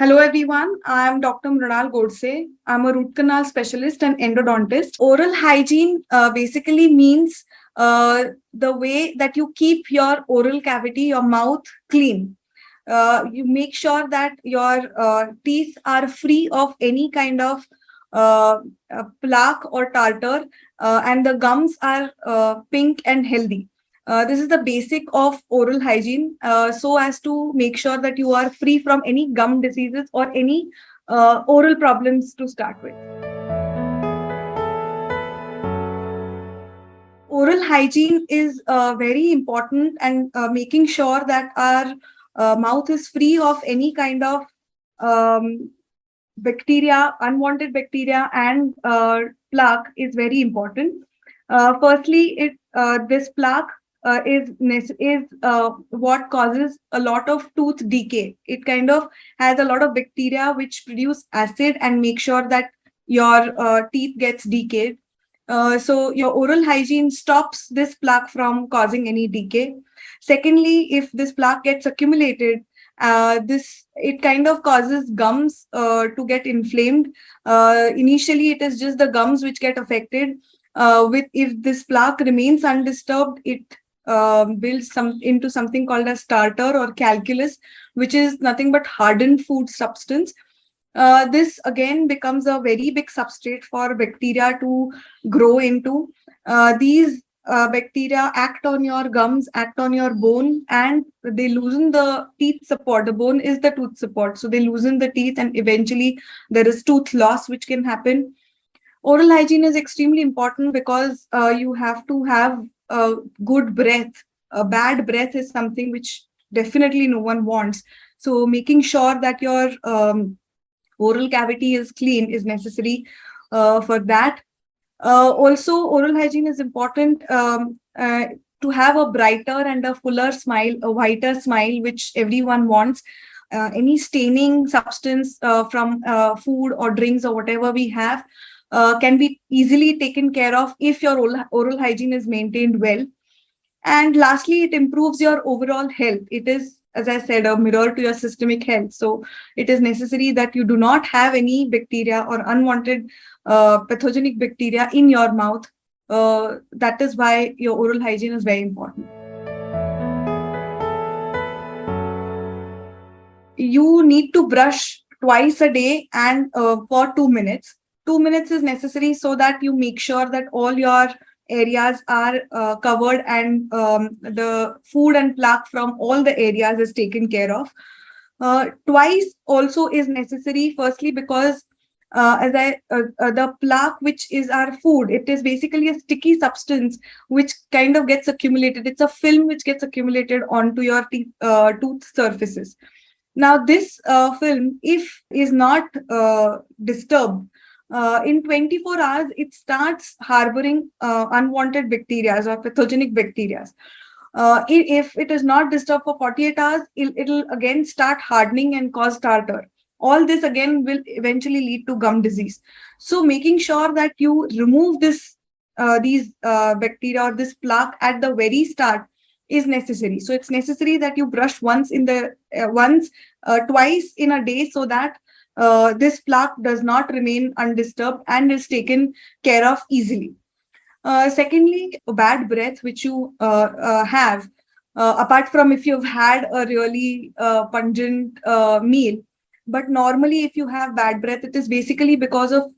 Hello everyone, I am Dr Mrunal Godse. I'm a root canal specialist and endodontist. Oral hygiene basically means the way that you keep your oral cavity, your mouth clean. You make sure that your teeth are free of any kind of plaque or tartar, and the gums are pink and healthy. This is the basic of oral hygiene, so as to make sure that you are free from any gum diseases or any oral problems to start with. Oral hygiene is very important, and making sure that our mouth is free of any kind of um, bacteria, unwanted bacteria, and plaque is very important. Firstly, this plaque is what causes a lot of tooth decay. It kind of has a lot of bacteria which produce acid and make sure that your teeth gets decayed. So your oral hygiene stops this plaque from causing any decay. Secondly, if this plaque gets accumulated, this it kind of causes gums to get inflamed. Initially, it is just the gums which get affected. With if this plaque remains undisturbed, it builds into something called as tartar or calculus, which is nothing but hardened food substance. This again becomes a very big substrate for bacteria to grow into. These bacteria act on your gums, act on your bone, and they loosen the teeth support. The bone is the tooth support, so they loosen the teeth, and eventually there is tooth loss, which can happen. Oral hygiene is extremely important because you have to have a good breath. A bad breath is something which definitely no one wants. So making sure that your oral cavity is clean is necessary for that. Also, oral hygiene is important to have a brighter and a fuller smile, a whiter smile, which everyone wants. Any staining substance from food or drinks or whatever we have can be easily taken care of if your oral hygiene is maintained well. And lastly, it improves your overall health. It is, as I said, a mirror to your systemic health. So it is necessary that you do not have any bacteria or unwanted pathogenic bacteria in your mouth. That is why your oral hygiene is very important. You need to brush twice a day and for 2 minutes. 2 minutes is necessary so that you make sure that all your areas are covered, and the food and plaque from all the areas is taken care of. Twice also is necessary, firstly because the plaque, which is our food, it is basically a sticky substance which kind of gets accumulated. It's a film which gets accumulated onto your tooth surfaces. Now, this film, if is not disturbed, in 24 hours, it starts harboring unwanted bacteria or pathogenic bacteria. If it is not disturbed for 48 hours, it'll again start hardening and cause tartar. All this again will eventually lead to gum disease. So making sure that you remove these bacteria or this plaque at the very start is necessary. So it's necessary that you brush twice in a day, so that this plaque does not remain undisturbed and is taken care of easily. Secondly, bad breath, which you have, apart from if you've had a really pungent meal. But normally, if you have bad breath, it is basically because of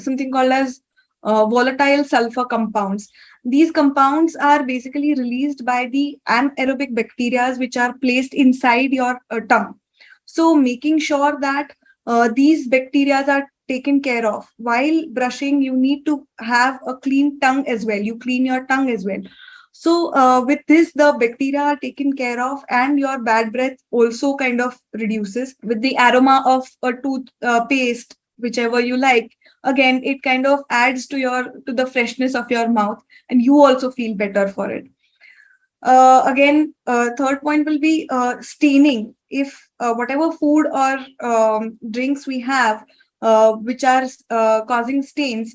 something called as volatile sulfur compounds. These compounds are basically released by the anaerobic bacteria which are placed inside your tongue. So making sure that these bacteria are taken care of. While brushing, you need to have a clean tongue as well. You clean your tongue as well. So with this, the bacteria are taken care of, and your bad breath also kind of reduces. With the aroma of a tooth paste, whichever you like, again, it kind of adds to the freshness of your mouth, and you also feel better for it. Again, third point will be staining. If whatever food or drinks we have, which are causing stains,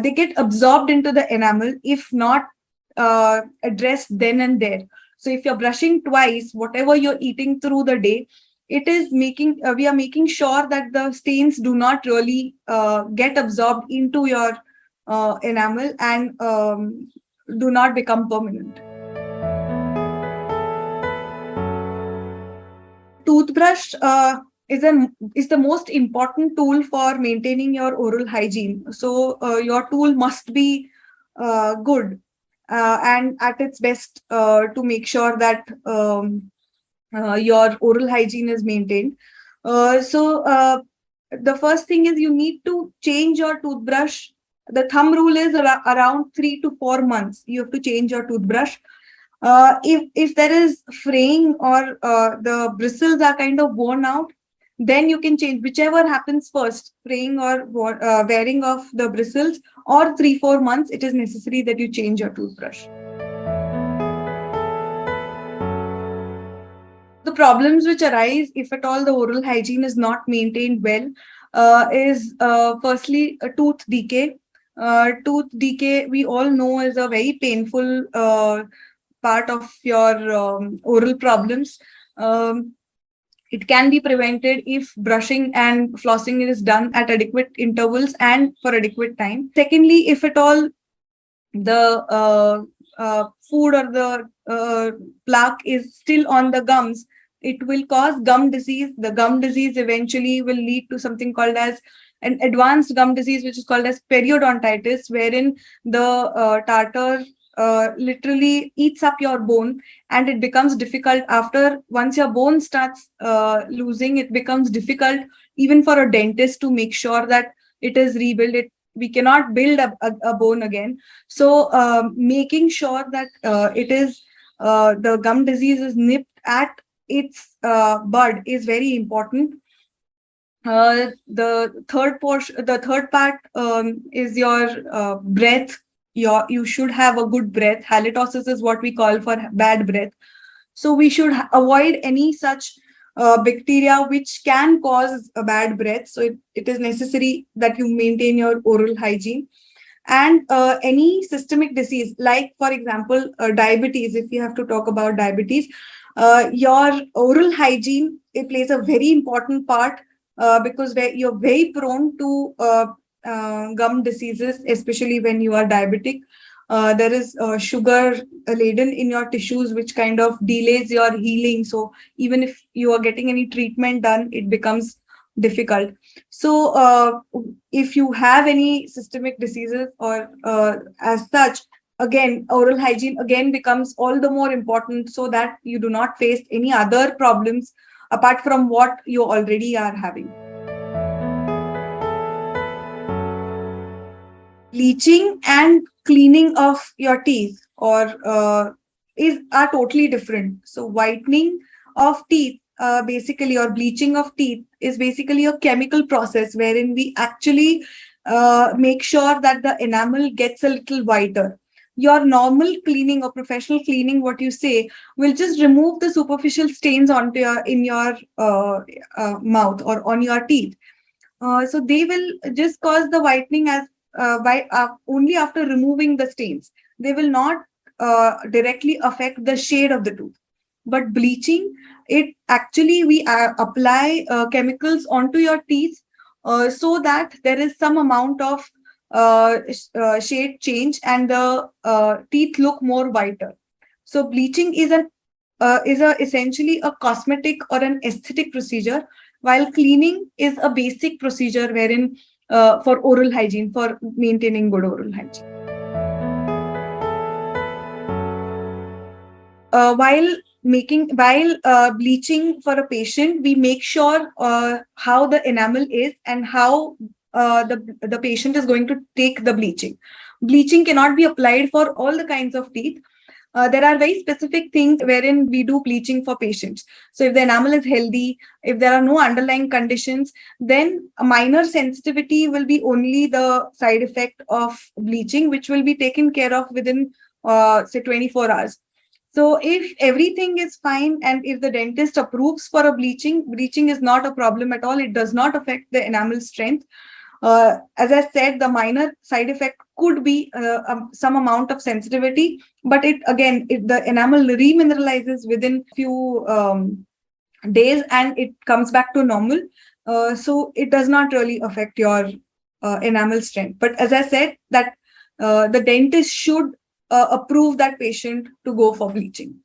they get absorbed into the enamel if not addressed then and there. So if you're brushing twice, whatever you're eating through the day, it is making we are making sure that the stains do not really get absorbed into your enamel and do not become permanent. Toothbrush is the most important tool for maintaining your oral hygiene. So your tool must be good and at its best to make sure that your oral hygiene is maintained. The first thing is you need to change your toothbrush. The thumb rule is around 3 to 4 months. You have to change your toothbrush. If there is fraying or the bristles are kind of worn out, then you can change whichever happens first, fraying or wearing of the bristles, or 3-4 months. It is necessary that you change your toothbrush. The problems which arise if at all the oral hygiene is not maintained well is firstly a tooth decay. Tooth decay, we all know, is a very painful part of your oral problems. It can be prevented if brushing and flossing is done at adequate intervals and for adequate time. Secondly, if at all the food or the plaque is still on the gums, it will cause gum disease. The gum disease eventually will lead to something called as an advanced gum disease, which is called as periodontitis, wherein the tartar literally eats up your bone, and it becomes difficult after once your bone starts losing. It becomes difficult even for a dentist to make sure that it is rebuilt. We cannot build a bone again. So making sure that it is the gum disease is nipped at its bud is very important. The third part is your breath. You should have a good breath. Halitosis is what we call for bad breath. So we should avoid any such bacteria which can cause a bad breath. So it is necessary that you maintain your oral hygiene. And any systemic disease, like for example diabetes, if you have to talk about diabetes, your oral hygiene, it plays a very important part because you're very prone to gum diseases, especially when you are diabetic. There is sugar laden in your tissues, which kind of delays your healing. So even if you are getting any treatment done, it becomes difficult. So if you have any systemic diseases or as such, again, oral hygiene again becomes all the more important so that you do not face any other problems apart from what you already are having. Bleaching and cleaning of your teeth or are totally different. So whitening of teeth basically, or bleaching of teeth, is basically a chemical process wherein we actually make sure that the enamel gets a little whiter. Your normal cleaning or professional cleaning, what you say, will just remove the superficial stains onto your mouth or on your teeth. So they will just cause the whitening as by only after removing the stains. They will not directly affect the shade of the tooth. But bleaching, it actually we apply chemicals onto your teeth so that there is some amount of shade change and the teeth look more whiter. So bleaching is essentially a cosmetic or an aesthetic procedure, while cleaning is a basic procedure wherein for oral hygiene, for maintaining good oral hygiene. While bleaching for a patient, we make sure how the enamel is and how the patient is going to take the bleaching. Bleaching cannot be applied for all the kinds of teeth. There are very specific things wherein we do bleaching for patients. So if the enamel is healthy, if there are no underlying conditions, then a minor sensitivity will be only the side effect of bleaching, which will be taken care of within say 24 hours. So if everything is fine and if the dentist approves for a bleaching is not a problem at all. It does not affect the enamel strength. As I said, the minor side effect could be some amount of sensitivity, but if the enamel remineralizes within few days and it comes back to normal. So it does not really affect your enamel strength. But as I said, that the dentist should approve that patient to go for bleaching.